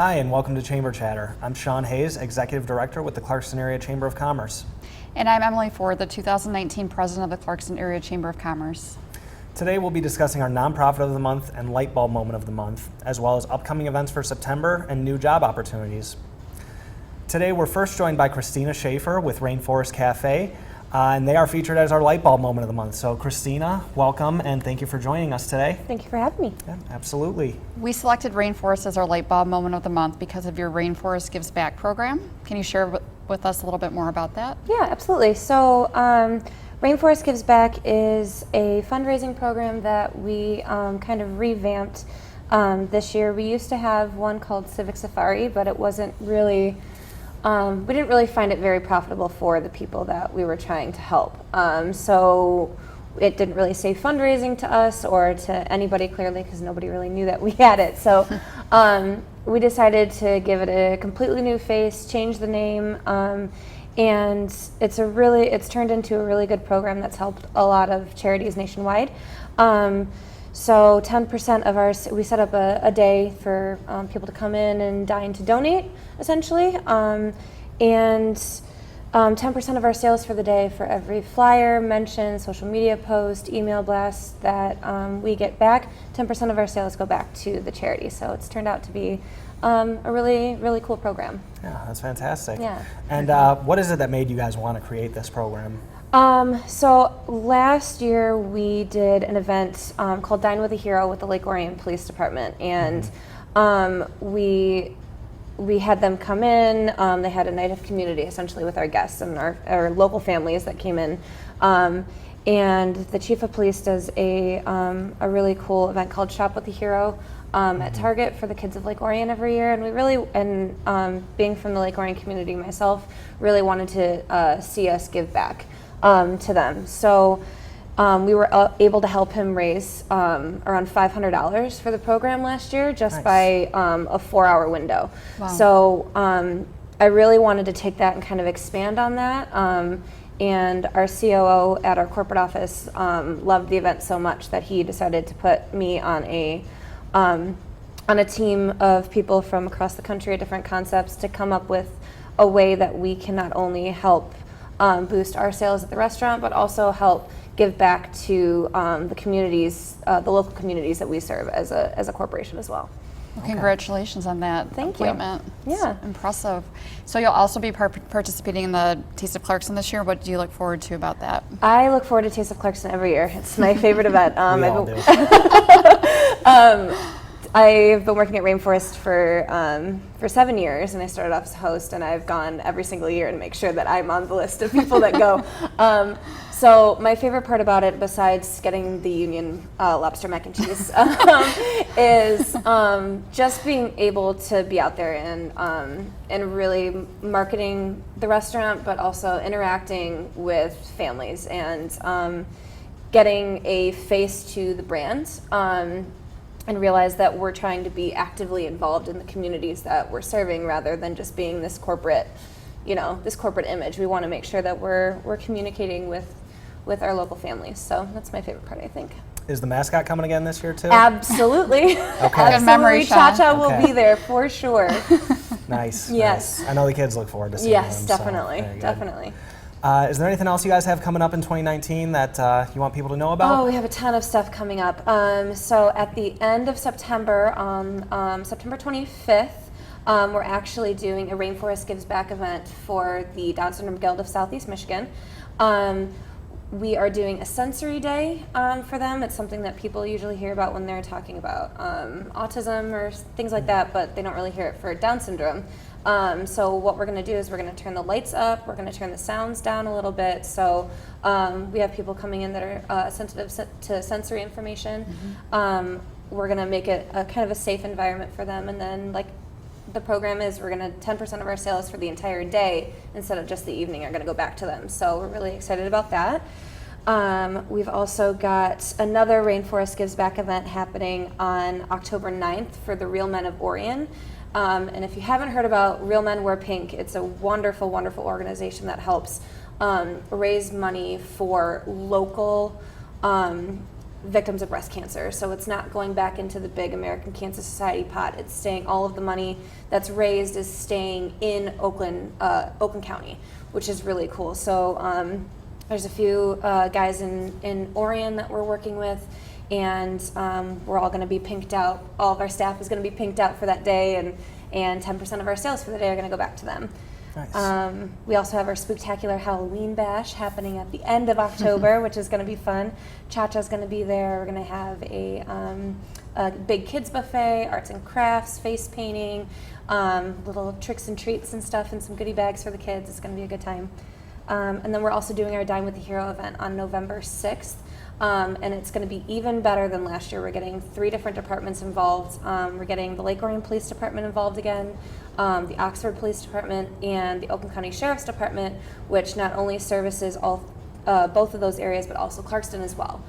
Hi, and welcome to Chamber Chatter. I'm Sean Hayes, Executive Director with the Clarkston Area Chamber of Commerce. And I'm Emily Ford, the 2019 President of the Clarkston Area Chamber of Commerce. Today we'll be discussing our Nonprofit of the Month and Light Bulb Moment of the Month, as well as upcoming events for September and new job opportunities. Today we're first joined by Christina Schaefer with Rainforest Cafe, and they are featured as our Light Bulb Moment of the Month. So Christina, welcome, and thank you for joining us today. Thank you for having me. Yeah, absolutely. We selected Rainforest as our Light Bulb Moment of the Month because of your Rainforest Gives Back program. Can you share with us a little bit more about that? Yeah, absolutely. So Rainforest Gives Back is a fundraising program that we kind of revamped this year. We used to have one called Civic Safari, but it wasn't really, we didn't really find it very profitable for the people that we were trying to help. So it didn't really say fundraising to us or to anybody clearly because nobody really knew that we had it. So we decided to give it a completely new face, change the name, and it's turned into a really good program that's helped a lot of charities nationwide. So 10% of we set up a day for people to come in and dine to donate, essentially. And 10% of our sales for the day for every flyer, mention, social media post, email blast that we get back, 10% of our sales go back to the charity. So it's turned out to be a really, really cool program. Yeah, that's fantastic. Yeah. And what is it that made you guys want to create this program? So last year we did an event called Dine with a Hero with the Lake Orion Police Department, and we had them come in. They had a night of community essentially with our guests and our local families that came in. And the chief of police does a really cool event called Shop with a Hero at Target for the kids of Lake Orion every year. And we really, being from the Lake Orion community myself, really wanted to see us give back to them. So we were able to help him raise around $500 for the program last year just by a 4-hour window. Wow. So I really wanted to take that and kind of expand on that. And our COO at our corporate office loved the event so much that he decided to put me on a team of people from across the country at different concepts to come up with a way that we can not only help boost our sales at the restaurant, but also help give back to the communities, the local communities that we serve as a corporation as well. Well, congratulations on that appointment. Yeah. It's impressive. So you'll also be participating in the Taste of Clarkston this year. What do you look forward to about that? I look forward to Taste of Clarkston every year. It's my favorite event. We all do. I've been working at Rainforest for 7 years, and I started off as a host, and I've gone every single year to make sure that I'm on the list of people that go. So my favorite part about it, besides getting the Union lobster mac and cheese, is just being able to be out there and really marketing the restaurant, but also interacting with families and getting a face to the brand. And realize that we're trying to be actively involved in the communities that we're serving rather than just being this corporate, this corporate image. We want to make sure that we're communicating with our local families. So that's my favorite part, I think. Is the mascot coming again this year too? Absolutely. Okay. Good memory, Cha-Cha will be there for sure. Nice. Yes. Nice. I know the kids look forward to seeing Yes, them. definitely, So definitely. Is there anything else you guys have coming up in 2019 that you want people to know about? Oh, we have a ton of stuff coming up. So at the end of September, on September 25th, we're actually doing a Rainforest Gives Back event for the Down Syndrome Guild of Southeast Michigan. We are doing a sensory day for them. It's something that people usually hear about when they're talking about autism or things like that, but they don't really hear it for Down syndrome. So what we're going to do is we're going to turn the lights up, we're going to turn the sounds down a little bit. So we have people coming in that are sensitive to sensory information. We're going to make it a kind of a safe environment for them, and then the program is we're going to 10% of our sales for the entire day instead of just the evening are going to go back to them. So we're really excited about that. We've also got another Rainforest Gives Back event happening on October 9th for the Real Men of Orion. And if you haven't heard about Real Men Wear Pink, it's a wonderful, wonderful organization that helps raise money for local victims of breast cancer. So it's not going back into the big American Cancer Society pot. It's staying, all of the money that's raised is staying in Oakland County, which is really cool. So there's a few guys in Orion that we're working with, and we're all going to be pinked out. All of our staff is going to be pinked out for that day, and 10% of our sales for the day are going to go back to them. Nice. We also have our Spooktacular Halloween Bash happening at the end of October, which is going to be fun. Cha-Cha's going to be there. We're going to have a big kids buffet, arts and crafts, face painting, little tricks and treats and stuff, and some goodie bags for the kids. It's going to be a good time. And then we're also doing our Dine with the Hero event on November 6th. And it's going to be even better than last year. We're getting 3 different departments involved. We're getting the Lake Orion Police Department involved again, the Oxford Police Department, and the Oakland County Sheriff's Department, which not only services both of those areas, but also Clarkston as well.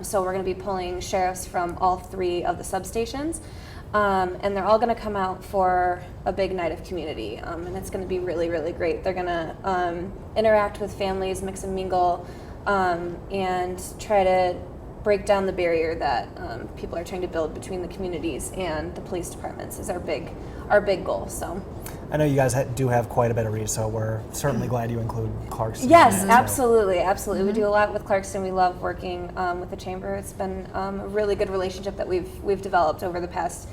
So we're going to be pulling sheriffs from all 3 of the substations. And they're all going to come out for a big night of community, and it's going to be really, really great. They're going to interact with families, mix and mingle, and try to break down the barrier that people are trying to build between the communities and the police departments is our big goal. So I know you guys do have quite a bit of reach, so we're certainly glad you include Clarkston. yes, in that, absolutely. We do a lot with Clarkston. We love working with the chamber. It's been a really good relationship that we've developed over the past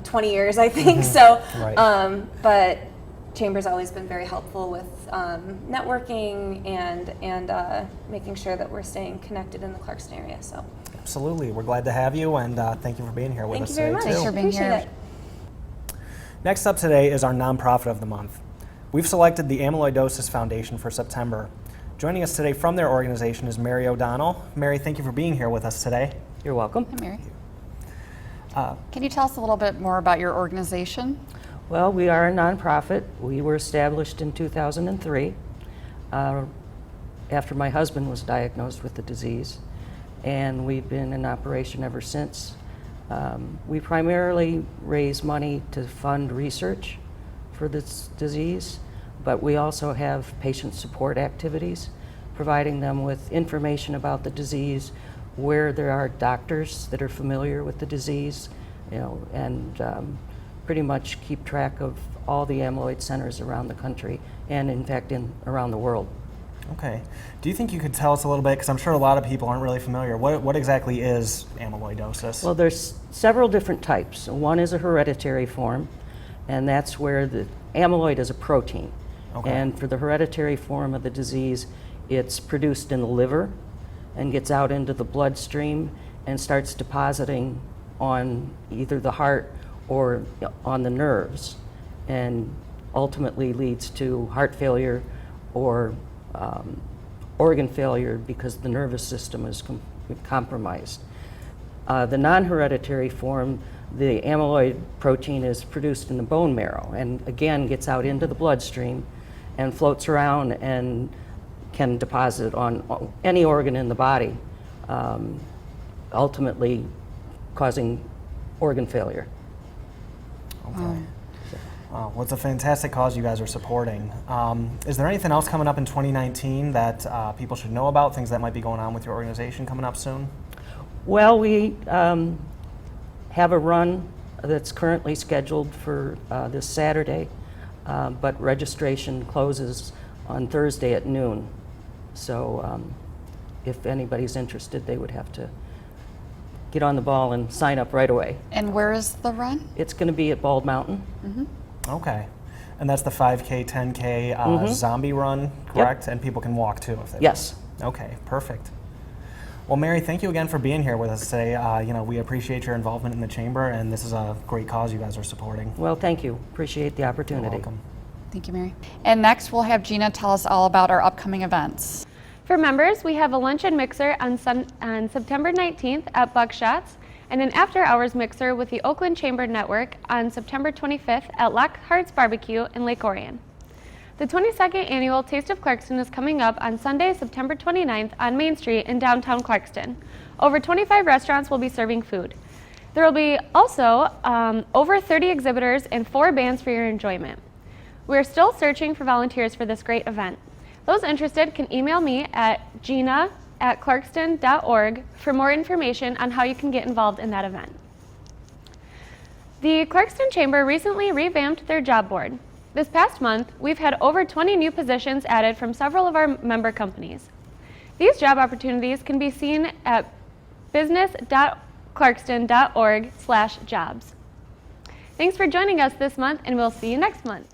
20 years, I think. So, Right. but Chamber's always been very helpful with networking and making sure that we're staying connected in the Clarkston area. So, Absolutely. We're glad to have you, and thank you for being here with thank us you very today, much. too. Thanks for being Appreciate here. it. Next up today is our nonprofit of the month. We've selected the Amyloidosis Foundation for September. Joining us today from their organization is Mary O'Donnell. Mary, thank you for being here with us today. You're welcome. Hi, Mary. Can you tell us a little bit more about your organization? Well, we are a nonprofit. We were established in 2003 after my husband was diagnosed with the disease, and we've been in operation ever since. We primarily raise money to fund research for this disease, but we also have patient support activities, providing them with information about the disease, where there are doctors that are familiar with the disease, and pretty much keep track of all the amyloid centers around the country and, in fact, around the world. Okay. Do you think you could tell us a little bit, because I'm sure a lot of people aren't really familiar, what exactly is amyloidosis? Well, there's several different types. One is a hereditary form, and that's where the amyloid is a protein. Okay. And for the hereditary form of the disease, it's produced in the liver and gets out into the bloodstream and starts depositing on either the heart or on the nerves, and ultimately leads to heart failure or organ failure because the nervous system is compromised. The non-hereditary form, the amyloid protein is produced in the bone marrow and again gets out into the bloodstream and floats around and can deposit on any organ in the body, ultimately causing organ failure. Okay. Well, it's a fantastic cause you guys are supporting. Is there anything else coming up in 2019 that people should know about, things that might be going on with your organization coming up soon? Well, we have a run that's currently scheduled for this Saturday, but registration closes on Thursday at noon. So if anybody's interested, they would have to get on the ball and sign up right away. And where is the run? It's going to be at Bald Mountain. Okay. And that's the 5K, 10K zombie run, correct? Yep. And people can walk too if they Yes. want. Okay, perfect. Well, Mary, thank you again for being here with us today. We appreciate your involvement in the chamber, and this is a great cause you guys are supporting. Well, thank you. Appreciate the opportunity. You're welcome. Thank you, Mary. And next, we'll have Gina tell us all about our upcoming events. For members, we have a lunch and mixer on September 19th at Buckshot's, and an after-hours mixer with the Oakland Chamber Network on September 25th at Lockhart's Barbecue in Lake Orion. The 22nd annual Taste of Clarkston is coming up on Sunday, September 29th on Main Street in downtown Clarkston. Over 25 restaurants will be serving food. There will be also over 30 exhibitors and 4 bands for your enjoyment. We're still searching for volunteers for this great event. Those interested can email me at Gina, at clarkston.org for more information on how you can get involved in that event. The Clarkston Chamber recently revamped their job board. This past month, we've had over 20 new positions added from several of our member companies. These job opportunities can be seen at business.clarkston.org/jobs. Thanks for joining us this month, and we'll see you next month.